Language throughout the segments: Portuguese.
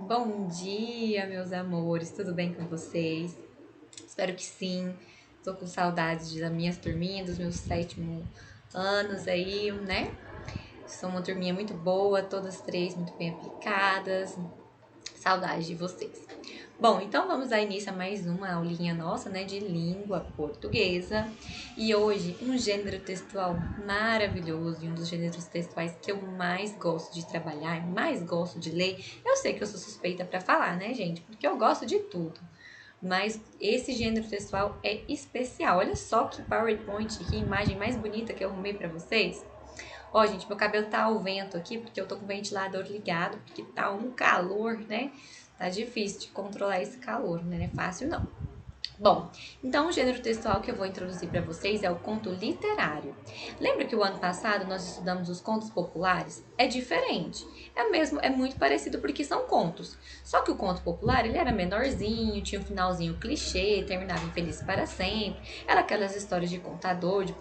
Bom dia, meus amores, tudo bem com vocês? Espero que sim. Tô com saudades das minhas turminhas, dos meus 7º anos aí, né? São uma turminha muito boa, todas três muito bem aplicadas. Saudade de vocês. Bom, então vamos dar início a mais uma aulinha nossa, né, de língua portuguesa. E hoje, um gênero textual maravilhoso e um dos gêneros textuais que eu mais gosto de trabalhar, mais gosto de ler. Eu sei que eu sou suspeita para falar, né, gente? Porque eu gosto de tudo. Mas esse gênero textual é especial. Olha só que PowerPoint, que imagem mais bonita que eu arrumei para vocês. Ó, gente, meu cabelo tá ao vento aqui, porque eu tô com o ventilador ligado, porque tá um calor, né? Tá difícil de controlar esse calor, né? Não é fácil, não. Bom, então o gênero textual que eu vou introduzir para vocês é o conto literário. Lembra que o ano passado nós estudamos os contos populares? É diferente. É muito parecido porque são contos. Só que o conto popular, ele era menorzinho, tinha um finalzinho clichê, terminava em feliz para sempre. Era aquelas histórias de contador, de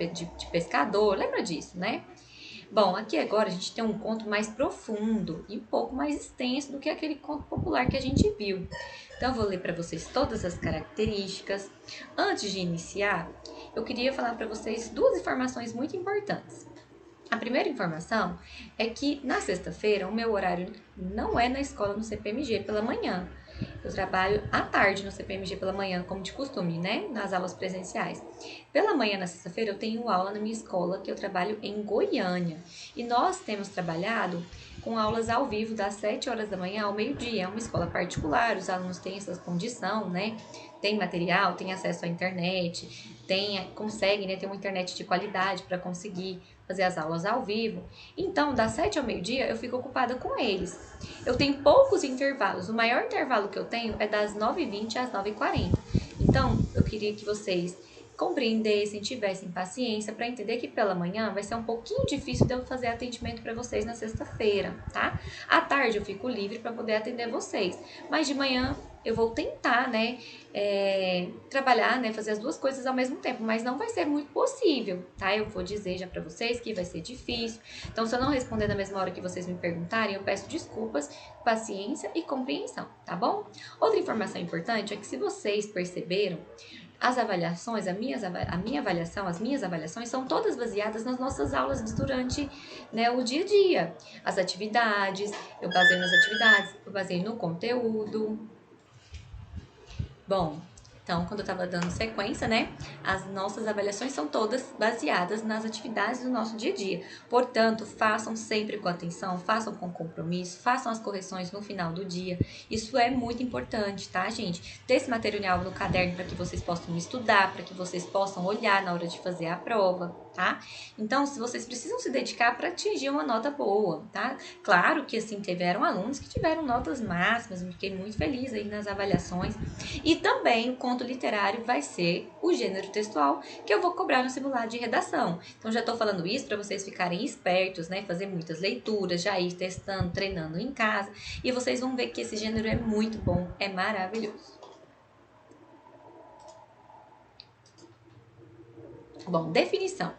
pescador, lembra disso, né? Bom, aqui agora a gente tem um conto mais profundo e um pouco mais extenso do que aquele conto popular que a gente viu. Então, eu vou ler para vocês todas as características. Antes de iniciar, eu queria falar para vocês duas informações muito importantes. A primeira informação é que na sexta-feira o meu horário não é na escola no CPMG pela manhã. Eu trabalho à tarde no CPMG pela manhã, como de costume, né? Nas aulas presenciais. Pela manhã, na sexta-feira, eu tenho aula na minha escola, que eu trabalho em Goiânia. E nós temos trabalhado com aulas ao vivo das 7 horas da manhã ao meio-dia. É uma escola particular, os alunos têm essa condição, né? Tem material, tem acesso à internet, conseguem, né, ter uma internet de qualidade para conseguir fazer as aulas ao vivo. Então, das 7 ao meio-dia, eu fico ocupada com eles. Eu tenho poucos intervalos. O maior intervalo que eu tenho é das 9h20 às 9h40. Então, eu queria que vocês compreendessem, tivessem paciência para entender que pela manhã vai ser um pouquinho difícil de eu fazer atendimento para vocês na sexta-feira, tá? À tarde eu fico livre para poder atender vocês, mas de manhã eu vou tentar, né, trabalhar, né, fazer as duas coisas ao mesmo tempo, mas não vai ser muito possível, tá? Eu vou dizer já para vocês que vai ser difícil. Então, se eu não responder na mesma hora que vocês me perguntarem, eu peço desculpas, paciência e compreensão, tá bom? Outra informação importante é que se vocês perceberam, as avaliações, a minha avaliação, as minhas avaliações são todas baseadas nas nossas aulas durante, né, o dia a dia. As atividades, eu baseio nas atividades, eu baseio no conteúdo. Bom, então, quando eu estava dando sequência, né, as nossas avaliações são todas baseadas nas atividades do nosso dia a dia. Portanto, façam sempre com atenção, façam com compromisso, façam as correções no final do dia. Isso é muito importante, tá, gente? Ter esse material no caderno para que vocês possam estudar, para que vocês possam olhar na hora de fazer a prova, tá? Então, se vocês precisam se dedicar para atingir uma nota boa, tá? Claro que, assim, tiveram alunos que tiveram notas máximas, eu fiquei muito feliz aí nas avaliações. E também o conto literário vai ser o gênero textual que eu vou cobrar no simulado de redação. Então já estou falando isso para vocês ficarem espertos, né? Fazer muitas leituras, já ir testando, treinando em casa. E vocês vão ver que esse gênero é muito bom, é maravilhoso. Bom, definição.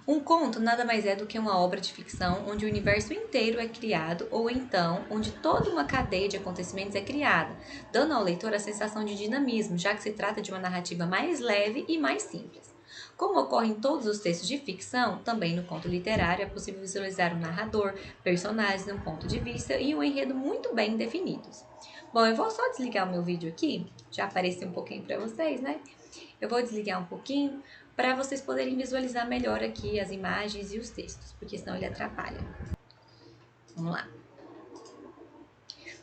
Um conto nada mais é do que uma obra de ficção onde o universo inteiro é criado ou então onde toda uma cadeia de acontecimentos é criada, dando ao leitor a sensação de dinamismo, já que se trata de uma narrativa mais leve e mais simples. Como ocorre em todos os textos de ficção, também no conto literário é possível visualizar um narrador, personagens, um ponto de vista e um enredo muito bem definidos. Bom, eu vou só desligar o meu vídeo aqui, já apareceu um pouquinho para vocês, né? Eu vou desligar um pouquinho para vocês poderem visualizar melhor aqui as imagens e os textos, porque senão ele atrapalha. Vamos lá.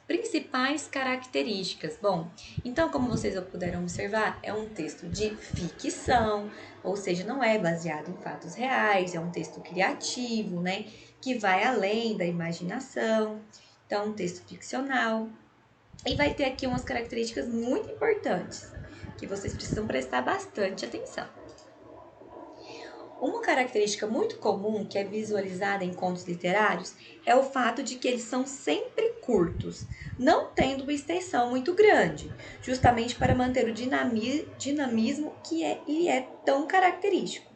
Principais características. Bom, então, como vocês puderam observar, é um texto de ficção, ou seja, não é baseado em fatos reais, é um texto criativo, né, que vai além da imaginação. Então, um texto ficcional. E vai ter aqui umas características muito importantes, que vocês precisam prestar bastante atenção. Uma característica muito comum que é visualizada em contos literários é o fato de que eles são sempre curtos, não tendo uma extensão muito grande, justamente para manter o dinamismo que lhe é tão característico.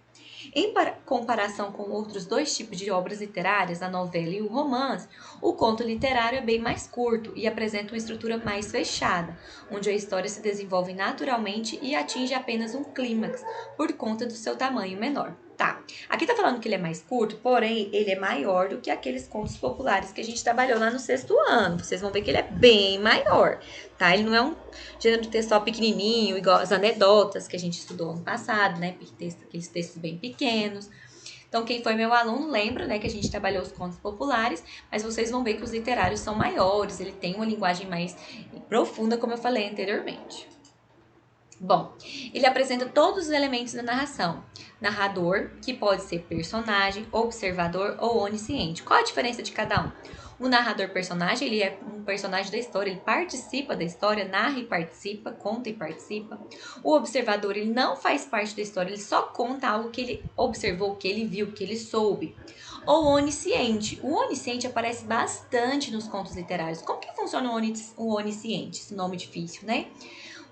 Em comparação com outros dois tipos de obras literárias, a novela e o romance, o conto literário é bem mais curto e apresenta uma estrutura mais fechada, onde a história se desenvolve naturalmente e atinge apenas um clímax, por conta do seu tamanho menor. Tá, aqui tá falando que ele é mais curto, porém ele é maior do que aqueles contos populares que a gente trabalhou lá no 6º ano. Vocês vão ver que ele é bem maior, tá? Ele não é um gênero de texto só pequenininho, igual as anedotas que a gente estudou ano passado, né? Aqueles textos bem pequenos. Então, quem foi meu aluno lembra, né, que a gente trabalhou os contos populares, mas vocês vão ver que os literários são maiores, ele tem uma linguagem mais profunda, como eu falei anteriormente. Bom, ele apresenta todos os elementos da narração. Narrador, que pode ser personagem, observador ou onisciente. Qual a diferença de cada um? O narrador personagem, ele é um personagem da história, ele participa da história, narra e participa, conta e participa. O observador, ele não faz parte da história, ele só conta algo que ele observou, que ele viu, que ele soube. Ou onisciente. O onisciente aparece bastante nos contos literários. Como que funciona o onisciente? Esse nome difícil, né?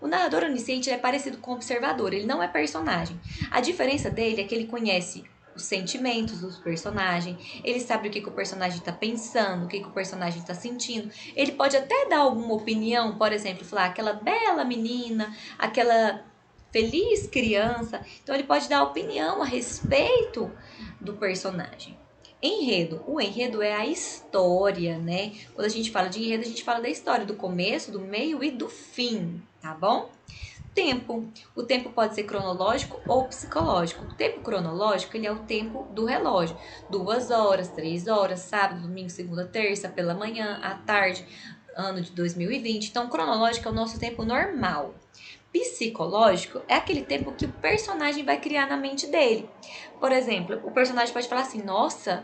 O narrador onisciente é parecido com o observador, ele não é personagem. A diferença dele é que ele conhece os sentimentos dos personagens, ele sabe o que o personagem está pensando, o que o personagem está sentindo. Ele pode até dar alguma opinião, por exemplo, falar aquela bela menina, aquela feliz criança. Então ele pode dar opinião a respeito do personagem. Enredo. O enredo é a história, né? Quando a gente fala de enredo, a gente fala da história, do começo, do meio e do fim, tá bom? Tempo. O tempo pode ser cronológico ou psicológico. O tempo cronológico, ele é o tempo do relógio. 2 horas, 3 horas, sábado, domingo, segunda, terça, pela manhã, à tarde, ano de 2020. Então, cronológico é o nosso tempo normal. Psicológico é aquele tempo que o personagem vai criar na mente dele. Por exemplo, o personagem pode falar assim: nossa,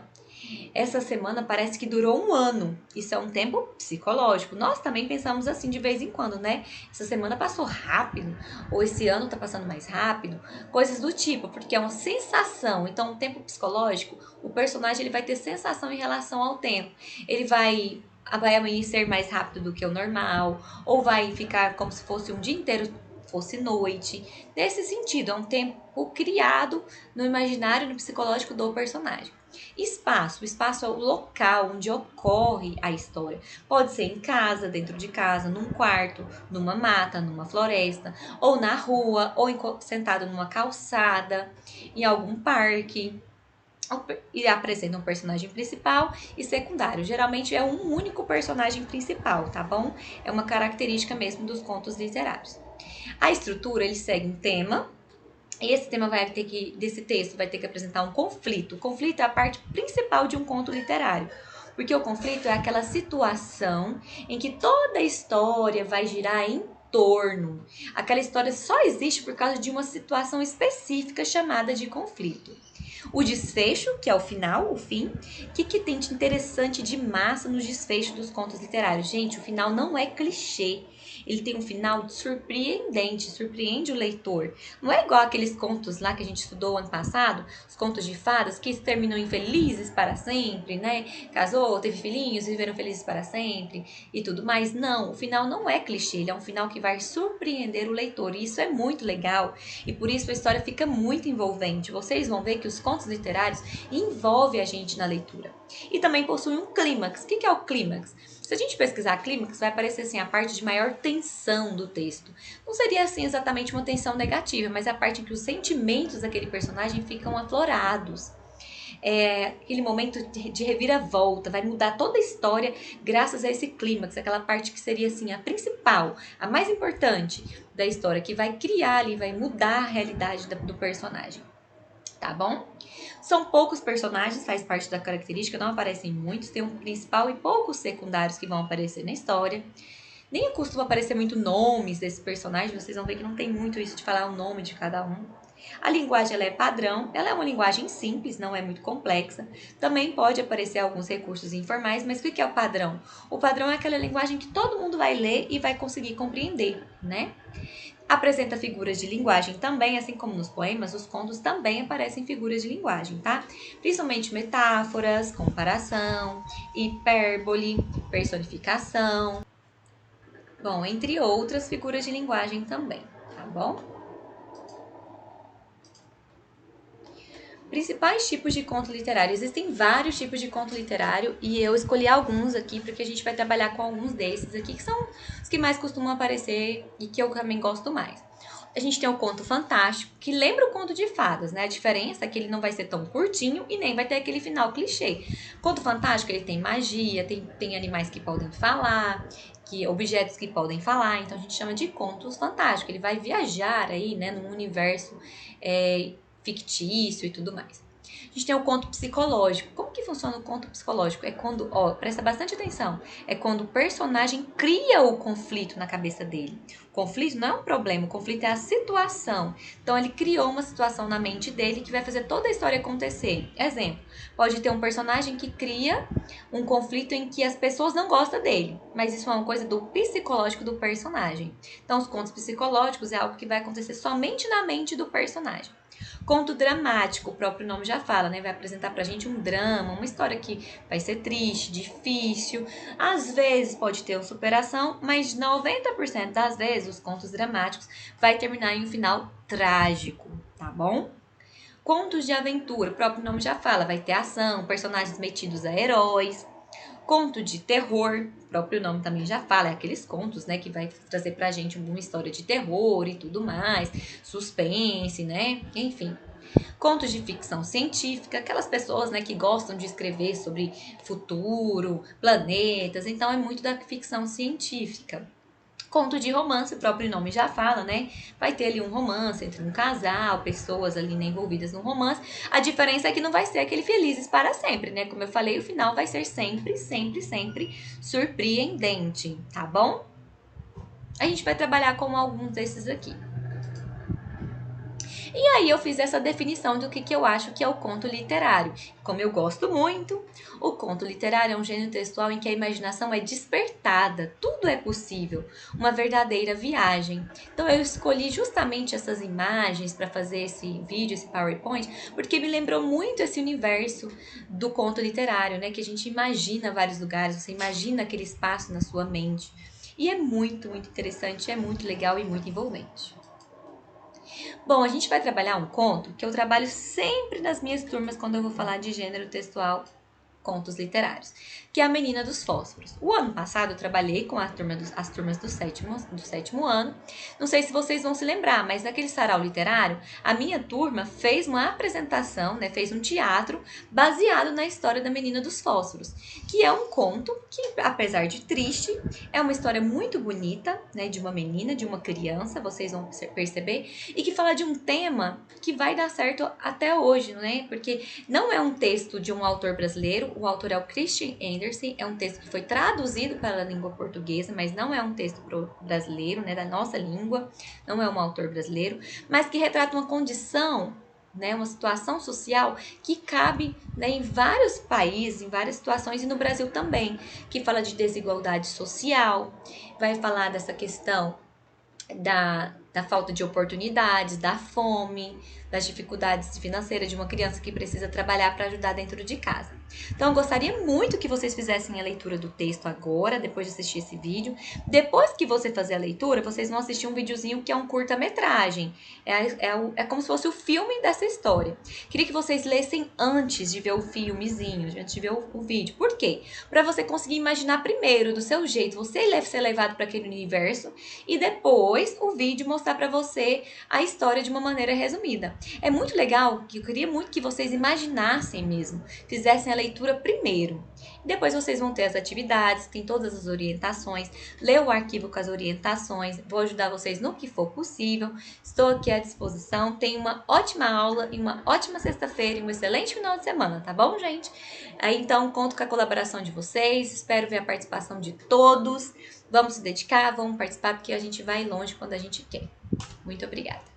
essa semana parece que durou um ano. Isso é um tempo psicológico. Nós também pensamos assim de vez em quando, né? Essa semana passou rápido, ou esse ano tá passando mais rápido, coisas do tipo, porque é uma sensação. Então, o tempo psicológico, o personagem ele vai ter sensação em relação ao tempo. Ele vai amanhecer mais rápido do que o normal, ou vai ficar como se fosse um dia inteiro fosse noite. Nesse sentido, é um tempo criado no imaginário, no psicológico do personagem. Espaço. O espaço é o local onde ocorre a história. Pode ser em casa, dentro de casa, num quarto, numa mata, numa floresta, ou na rua, ou sentado numa calçada, em algum parque. E apresenta um personagem principal e secundário. Geralmente é um único personagem principal, tá bom? É uma característica mesmo dos contos literários. A estrutura, ele segue um tema, e esse tema desse texto vai ter que apresentar um conflito. O conflito é a parte principal de um conto literário. Porque o conflito é aquela situação em que toda a história vai girar em torno. Aquela história só existe por causa de uma situação específica chamada de conflito. O desfecho, que é o final, o fim. O que tem de interessante de massa nos desfechos dos contos literários? Gente, o final não é clichê. Ele tem um final surpreendente, surpreende o leitor. Não é igual aqueles contos lá que a gente estudou ano passado, os contos de fadas, que terminam infelizes para sempre, né? Casou, teve filhinhos, viveram felizes para sempre e tudo mais. Não, o final não é clichê, ele é um final que vai surpreender o leitor. E isso é muito legal e por isso a história fica muito envolvente. Vocês vão ver que os contos literários envolvem a gente na leitura. E também possui um clímax. O que é o clímax? Se a gente pesquisar clímax, vai aparecer assim a parte de maior tensão do texto. Não seria assim exatamente uma tensão negativa, mas a parte em que os sentimentos daquele personagem ficam aflorados. É aquele momento de reviravolta, vai mudar toda a história graças a esse clímax, aquela parte que seria assim a principal, a mais importante da história, que vai criar ali, vai mudar a realidade do personagem. Tá bom? São poucos personagens, faz parte da característica, não aparecem muitos, tem um principal e poucos secundários que vão aparecer na história. Nem costuma aparecer muito nomes desses personagens, vocês vão ver que não tem muito isso de falar o nome de cada um. A linguagem ela é padrão, ela é uma linguagem simples, não é muito complexa. Também pode aparecer alguns recursos informais, mas o que é o padrão? O padrão é aquela linguagem que todo mundo vai ler e vai conseguir compreender, né? Apresenta figuras de linguagem também, assim como nos poemas, os contos também aparecem figuras de linguagem, tá? Principalmente metáforas, comparação, hipérbole, personificação. Bom, entre outras figuras de linguagem também, tá bom? Principais tipos de conto literário. Existem vários tipos de conto literário e eu escolhi alguns aqui porque a gente vai trabalhar com alguns desses aqui, que são os que mais costumam aparecer e que eu também gosto mais. A gente tem o conto fantástico, que lembra o conto de fadas, né? A diferença é que ele não vai ser tão curtinho e nem vai ter aquele final clichê. O conto fantástico, ele tem magia, tem animais que podem falar, objetos que podem falar, então a gente chama de contos fantásticos. Ele vai viajar aí, né, num universo fictício e tudo mais. A gente tem o conto psicológico. Como que funciona o conto psicológico? É quando, presta bastante atenção, é quando o personagem cria o conflito na cabeça dele. O conflito não é um problema, o conflito é a situação. Então ele criou uma situação na mente dele que vai fazer toda a história acontecer. Exemplo, pode ter um personagem que cria um conflito em que as pessoas não gostam dele, mas isso é uma coisa do psicológico do personagem. Então os contos psicológicos é algo que vai acontecer somente na mente do personagem. Conto dramático, o próprio nome já fala, né? Vai apresentar pra gente um drama, uma história que vai ser triste, difícil. Às vezes pode ter uma superação, mas 90% das vezes os contos dramáticos vai terminar em um final trágico, tá bom? Contos de aventura, o próprio nome já fala, vai ter ação, personagens metidos a heróis. Conto de terror, o próprio nome também já fala, é aqueles contos, né, que vai trazer pra gente uma história de terror e tudo mais, suspense, né, enfim. Contos de ficção científica, aquelas pessoas, né, que gostam de escrever sobre futuro, planetas, então é muito da ficção científica. Conto de romance, o próprio nome já fala, né? Vai ter ali um romance entre um casal, pessoas ali, né, envolvidas no romance. A diferença é que não vai ser aquele felizes para sempre, né? Como eu falei, o final vai ser sempre, sempre, sempre surpreendente, tá bom? A gente vai trabalhar com alguns desses aqui. E aí eu fiz essa definição do que eu acho que é o conto literário. Como eu gosto muito, o conto literário é um gênero textual em que a imaginação é despertada, tudo é possível, uma verdadeira viagem. Então eu escolhi justamente essas imagens para fazer esse vídeo, esse PowerPoint, porque me lembrou muito esse universo do conto literário, né? Que a gente imagina vários lugares, você imagina aquele espaço na sua mente. E é muito, muito interessante, é muito legal e muito envolvente. Bom, a gente vai trabalhar um conto que eu trabalho sempre nas minhas turmas quando eu vou falar de gênero textual, contos literários, que é a Menina dos Fósforos. O ano passado eu trabalhei com as turmas do sétimo ano. Não sei se vocês vão se lembrar, mas naquele sarau literário, a minha turma fez uma apresentação, né, fez um teatro baseado na história da Menina dos Fósforos, que é um conto que, apesar de triste, é uma história muito bonita, né, de uma menina, de uma criança, vocês vão perceber, e que fala de um tema que vai dar certo até hoje, né? Porque não é um texto de um autor brasileiro, o autor é o Christian Andersen, é um texto que foi traduzido para a língua portuguesa, mas não é um texto brasileiro, né, da nossa língua, não é um autor brasileiro, mas que retrata uma condição, né, uma situação social que cabe, né, em vários países, em várias situações e no Brasil também, que fala de desigualdade social, vai falar dessa questão da falta de oportunidades, da fome, das dificuldades financeiras de uma criança que precisa trabalhar para ajudar dentro de casa. Então, eu gostaria muito que vocês fizessem a leitura do texto agora, depois de assistir esse vídeo. Depois que você fazer a leitura, vocês vão assistir um videozinho que é um curta-metragem. É como se fosse o filme dessa história. Queria que vocês lessem antes de ver o filmezinho, antes de ver o vídeo. Por quê? Para você conseguir imaginar primeiro, do seu jeito, você ser levado para aquele universo e depois o vídeo mostrar para você a história de uma maneira resumida. É muito legal, que eu queria muito que vocês imaginassem mesmo, fizessem a leitura primeiro. Depois vocês vão ter as atividades, tem todas as orientações, lê o arquivo com as orientações, vou ajudar vocês no que for possível. Estou aqui à disposição, tenha uma ótima aula e uma ótima sexta-feira e um excelente final de semana, tá bom, gente? Aí então, conto com a colaboração de vocês, espero ver a participação de todos. Vamos se dedicar, vamos participar, porque a gente vai longe quando a gente quer. Muito obrigada.